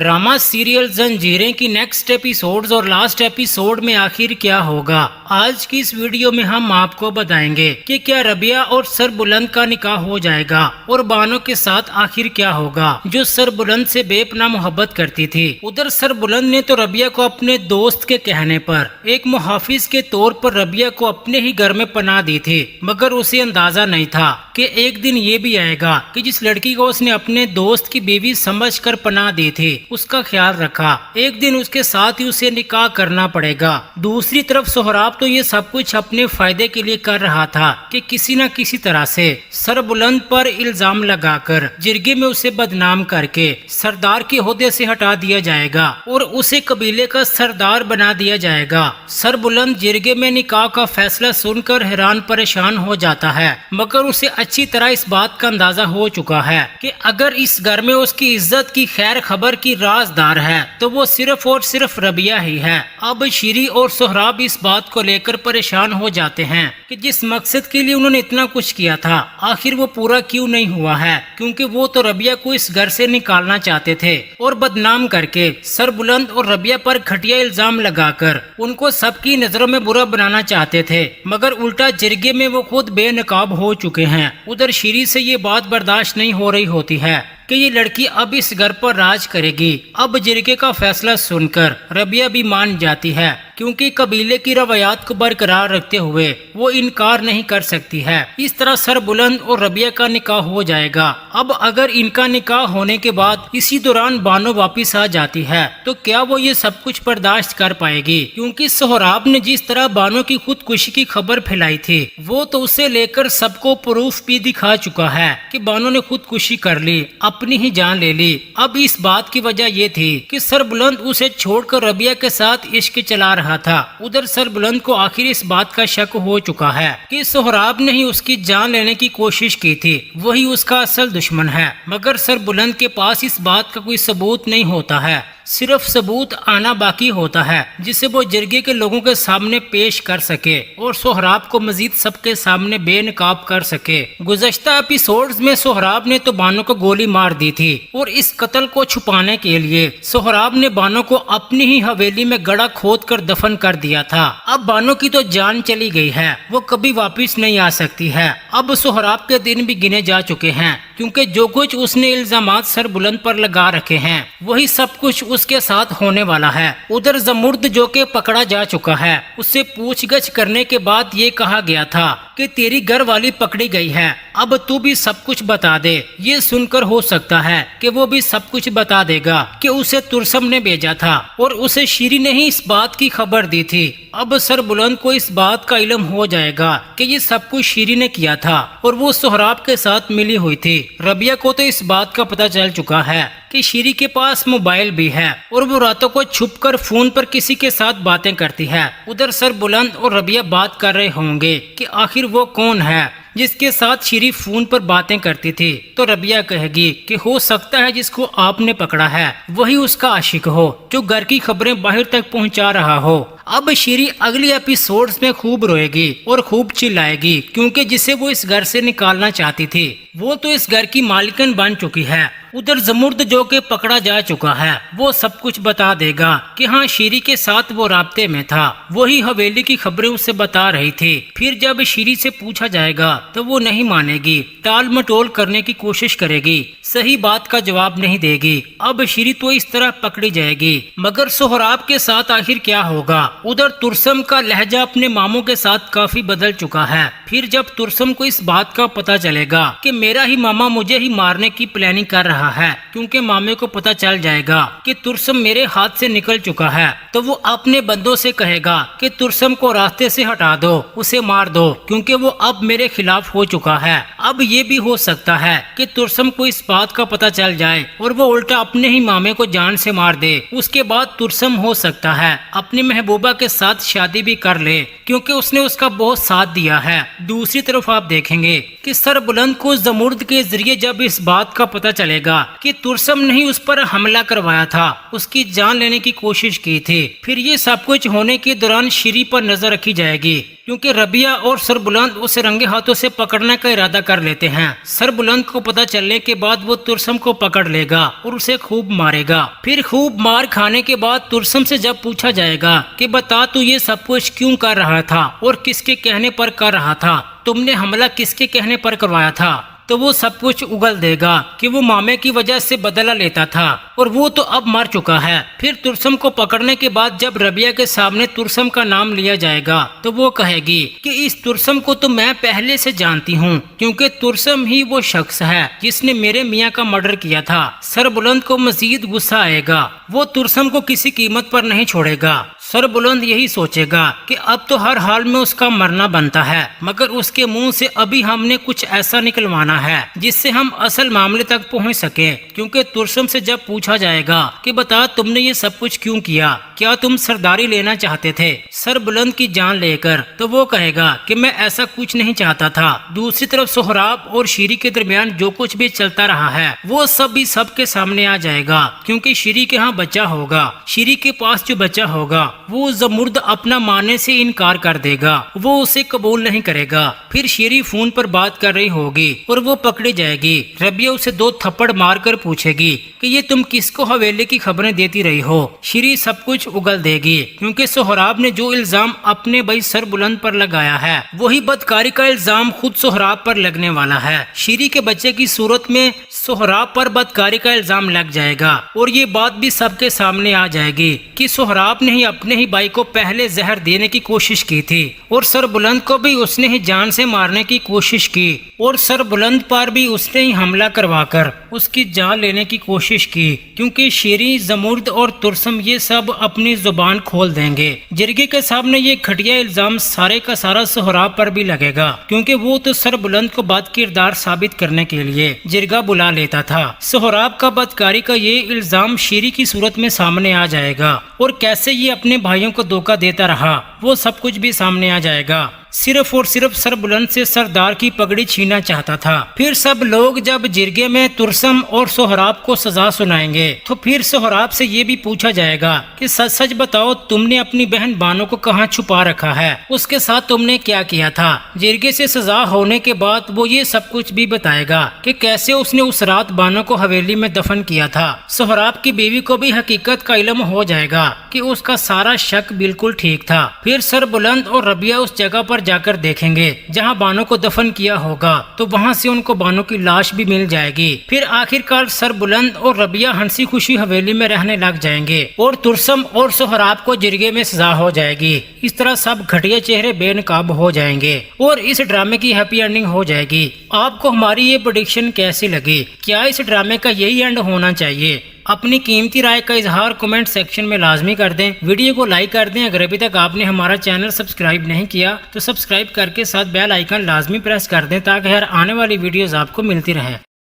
Drama serial जंजीरें की next episodes और लास्ट एपिसोड में आखिर क्या होगा। आज की इस वीडियो में हम आपको बताएंगे कि क्या रबिया और सरबुलंद का निकाह हो जाएगा और बानो के साथ आखिर क्या होगा, जो सरबुलंद से बेपनाह मोहब्बत करती थी। उधर सरबुलंद ने तो रबिया को अपने दोस्त के कहने पर एक मुहाफिज के तौर पर रबिया को अपने ही घर में पनाह दी थी, मगर उसे अंदाजा नहीं था कि एक दिन ये भी आएगा कि जिस लड़की को उसने अपने दोस्त की बीवी समझकर पनाह दी थी उसका ख्याल रखा, एक दिन उसके साथ ही उसे निकाह करना पड़ेगा। दूसरी तरफ सोहराब तो ये सब कुछ अपने फायदे के लिए कर रहा था कि किसी न किसी तरह से सरबुलंद पर इल्जाम लगाकर जिरगे में उसे बदनाम करके सरदार के ओहदे से हटा दिया जाएगा और उसे कबीले का सरदार बना दिया जाएगा। सरबुलंद जिरगे में निकाह का फैसला सुनकर हैरान परेशान हो जाता है, मगर उसे अच्छी तरह इस बात का अंदाजा हो चुका है कि अगर इस घर में उसकी इज्जत की खैर खबर की राजदार है तो वो सिर्फ और सिर्फ रबिया ही है। अब शीरी और सोहराब इस बात को लेकर परेशान हो जाते हैं कि जिस मकसद के लिए उन्होंने इतना कुछ किया था आखिर वो पूरा क्यों नहीं हुआ है, क्योंकि वो तो रबिया को इस घर से निकालना चाहते थे और बदनाम करके सरबुलंद और रबिया पर घटिया इल्जाम लगाकर उनको सबकी नजरों में बुरा बनाना चाहते थे, मगर उल्टा जिरगे में वो खुद बेनकाब हो चुके हैं। उधर शीरी से ये बात बर्दाश्त नहीं हो रही होती है कि ये लड़की अब इस घर पर राज करेगी। अब जिरगे का फैसला सुनकर रबिया भी मान जाती है, क्योंकि कबीले की रवायात को बरकरार रखते हुए वो इनकार नहीं कर सकती है। इस तरह सरबुलंद और रबिया का निकाह हो जाएगा। अब अगर इनका निकाह होने के बाद इसी दौरान बानो वापिस आ जाती है तो क्या वो ये सब कुछ बर्दाश्त कर पाएगी, क्योंकि सोहराब ने जिस तरह बानो की खुदकुशी की खबर फैलाई थी वो तो उसे लेकर सबको प्रूफ भी दिखा चुका है कि बानो ने खुदकुशी कर ली, अपनी ही जान ले ली। अब इस बात की वजह ये थी कि सरबुलंद उसे छोड़कर रबिया के साथ इश्क चला रहा था। उधर सरबुलंद को आखिर इस बात का शक हो चुका है कि सोहराब ने ही उसकी जान लेने की कोशिश की थी, वही उसका असल दुश्मन है, मगर सरबुलंद के पास इस बात का कोई सबूत नहीं होता है। सिर्फ सबूत आना बाकी होता है जिसे वो जिरगे के लोगों के सामने पेश कर सके और सोहराब को मजीद सबके सामने बेनकाब कर सके। गुज़श्ता एपिसोड्स में सोहराब ने तो बानो को गोली मार दी थी और इस कत्ल को छुपाने के लिए सोहराब ने बानो को अपनी ही हवेली में गड़ा खोद कर दफन कर दिया था। अब बानो की तो जान चली गई है, वो कभी वापिस नहीं आ सकती है। अब सोहराब के दिन भी गिने जा चुके हैं, क्योंकि जो कुछ उसने इल्जामात सरबुलंद पर लगा रखे हैं वही सब कुछ उसके साथ होने वाला है। उधर जमुर्द जो के पकड़ा जा चुका है, उससे पूछगछ करने के बाद ये कहा गया था कि तेरी घर वाली पकड़ी गई है, अब तू भी सब कुछ बता दे। ये सुनकर हो सकता है कि वो भी सब कुछ बता देगा कि उसे तुरसम ने भेजा था और उसे शीरी ने ही इस बात की खबर दी थी। अब सरबुलंद को इस बात का इल्म हो जाएगा कि ये सब कुछ शीरी ने किया था और वो सोहराब के साथ मिली हुई थी। रबिया को तो इस बात का पता चल चुका है कि शीरी के पास मोबाइल भी है और वो रातों को छुपकर फोन पर किसी के साथ बातें करती है। उधर सरबुलंद और रबिया बात कर रहे होंगे कि आखिर वो कौन है जिसके साथ शीरी फोन पर बातें करती थी, तो रबिया कहेगी कि हो सकता है जिसको आपने पकड़ा है वही उसका आशिक हो, जो घर की खबरें बाहर तक पहुंचा रहा हो। अब शीरी अगली एपिसोड्स में खूब रोएगी और खूब चिल्लाएगी, क्योंकि जिसे वो इस घर से निकालना चाहती थी वो तो इस घर की मालिकन बन चुकी है। उधर जमुर्द जो के पकड़ा जा चुका है वो सब कुछ बता देगा कि हाँ शीरी के साथ वो राब्ते में था, वही हवेली की खबरें उसे बता रही थी। फिर जब शीरी से पूछा जाएगा तो वो नहीं मानेगी, टाल मटोल करने की कोशिश करेगी, सही बात का जवाब नहीं देगी। अब शीरी तो इस तरह पकड़ी जाएगी, मगर सोहराब के साथ आखिर क्या होगा। उधर तुरसम का लहजा अपने मामों के साथ काफी बदल चुका है। फिर जब तुरसम को इस बात का पता चलेगा कि मेरा ही मामा मुझे ही मारने की प्लानिंग कर रहा है, क्योंकि मामे को पता चल जाएगा कि तुरसम मेरे हाथ से निकल चुका है, तो वो अपने बंदों से कहेगा कि तुरसम को रास्ते से हटा दो, उसे मार दो, क्योंकि वो अब मेरे खिलाफ हो चुका है। अब ये भी हो सकता है कि तुरसम को इस बात का पता चल जाए और वो उल्टा अपने ही मामे को जान से मार दे। उसके बाद तुरसम हो सकता है अपनी महबूबा के साथ शादी भी कर ले, क्योंकि उसने उसका बहुत साथ दिया है। दूसरी तरफ आप देखेंगे कि सरबुलंद को जमुर्द के जरिए जब इस बात का पता चलेगा گا کہ ترسم نے ہی اس پر حملہ کروایا تھا، اس کی جان لینے کی کوشش کی تھی۔ پھر یہ سب کچھ ہونے کے دوران شیری پر نظر رکھی جائے گی کیونکہ ربیہ اور سربلند اسے رنگے ہاتھوں سے پکڑنے کا ارادہ کر لیتے ہیں۔ سربلند کو پتہ چلنے کے بعد وہ ترسم کو پکڑ لے گا اور اسے خوب مارے گا۔ پھر خوب مار کھانے کے بعد ترسم سے جب پوچھا جائے گا کہ بتا تو یہ سب کچھ کیوں کر رہا تھا اور کس کے کہنے پر کر رہا تھا، تم نے حملہ کس کے کہنے پر کروایا تھا، تو وہ سب کچھ اگل دے گا کہ وہ مامے کی وجہ سے بدلہ لیتا تھا اور وہ تو اب مر چکا ہے۔ پھر ترسم کو پکڑنے کے بعد جب ربیہ کے سامنے ترسم کا نام لیا جائے گا تو وہ کہے گی کہ اس ترسم کو تو میں پہلے سے جانتی ہوں کیونکہ ترسم ہی وہ شخص ہے جس نے میرے میاں کا مرڈر کیا تھا۔ سربلند کو مزید غصہ آئے گا، وہ ترسم کو کسی قیمت پر نہیں چھوڑے گا۔ سربلند یہی سوچے گا کہ اب تو ہر حال میں اس کا مرنا بنتا ہے، مگر اس کے منہ سے ابھی ہم نے کچھ ایسا نکلوانا ہے جس سے ہم اصل معاملے تک پہنچ سکیں، کیونکہ ترسم سے جب پوچھا جائے گا کہ بتا تم نے یہ سب کچھ کیوں کیا، کیا تم سرداری لینا چاہتے تھے سربلند کی جان لے کر، تو وہ کہے گا کہ میں ایسا کچھ نہیں چاہتا تھا۔ دوسری طرف سہراب اور شیری کے درمیان جو کچھ بھی چلتا رہا ہے وہ سب بھی سب کے سامنے آ جائے گا، کیونکہ شیری کے ہاں بچہ ہوگا۔ شیری کے پاس جو بچہ ہوگا وہ زمرد اپنا ماننے سے انکار کر دے گا، وہ اسے قبول نہیں کرے گا۔ پھر شیری فون پر بات کر رہی ہوگی اور وہ پکڑی جائے گی۔ ربیہ اسے 2 تھپڑ مار کر پوچھے گی کہ یہ تم کس کو حویلے کی خبریں دیتی رہی ہو۔ شیری سب کچھ اگل دے گی کیونکہ سہراب نے جو الزام اپنے بھائی سربلند پر لگایا ہے وہی بدکاری کا الزام خود سہراب پر لگنے والا ہے۔ شیری کے بچے کی صورت میں سہراب پر بدکاری کا الزام لگ جائے گا اور یہ بات بھی سب کے سامنے آ جائے گی کہ سہراب نے ہی اپنے ہی بھائی کو پہلے زہر دینے کی کوشش کی تھی اور سربلند کو بھی اس نے ہی جان سے مارنے کی کوشش کی اور سربلند پر بھی اس نے ہی حملہ کروا کر اس کی جان لینے کی کوشش کی، کیونکہ شیری، زمرد اور ترسم یہ سب اپنی زبان کھول دیں گے۔ جرگے کے سامنے یہ گھٹیا الزام سارے کا سارا سہراب پر بھی لگے گا کیونکہ وہ تو سربلند کو بد کردار ثابت کرنے کے لیے جرگہ بلا لیتا تھا۔ سہراب کا بدکاری کا یہ الزام شیری کی صورت میں سامنے آ جائے گا اور کیسے یہ اپنے بھائیوں کو دھوکہ دیتا رہا وہ سب کچھ بھی سامنے آ جائے گا۔ صرف اور صرف سربلند سے سردار کی پگڑی چھیننا چاہتا تھا۔ پھر سب لوگ جب جرگے میں ترسم اور سہراب کو سزا سنائیں گے تو پھر سہراب سے یہ بھی پوچھا جائے گا کہ سچ سچ بتاؤ تم نے اپنی بہن بانو کو کہاں چھپا رکھا ہے، اس کے ساتھ تم نے کیا کیا تھا۔ جرگے سے سزا ہونے کے بعد وہ یہ سب کچھ بھی بتائے گا کہ کیسے اس نے اس رات بانو کو حویلی میں دفن کیا تھا۔ سہراب کی بیوی کو بھی حقیقت کا علم ہو جائے گا کہ اس کا سارا شک بالکل ٹھیک تھا۔ پھر سربلند اور ربیہ اس جگہ پر جا کر دیکھیں گے جہاں بانو کو دفن کیا ہوگا تو وہاں سے ان کو بانو کی لاش بھی مل جائے گی۔ پھر آخر کار سربلند اور ربیہ ہنسی خوشی حویلی میں رہنے لگ جائیں گے اور ترسم اور سہراب کو جرگے میں سزا ہو جائے گی۔ اس طرح سب گھٹیا چہرے بے نقاب ہو جائیں گے اور اس ڈرامے کی ہیپی اینڈنگ ہو جائے گی۔ آپ کو ہماری یہ پریڈکشن کیسی لگی؟ کیا اس ڈرامے کا یہی اینڈ ہونا چاہیے؟ اپنی قیمتی رائے کا اظہار کمنٹ سیکشن میں لازمی کر دیں، ویڈیو کو لائک کر دیں۔ اگر ابھی تک آپ نے ہمارا چینل سبسکرائب نہیں کیا تو سبسکرائب کر کے ساتھ بیل آئیکن لازمی پریس کر دیں تاکہ ہر آنے والی ویڈیوز آپ کو ملتی رہیں۔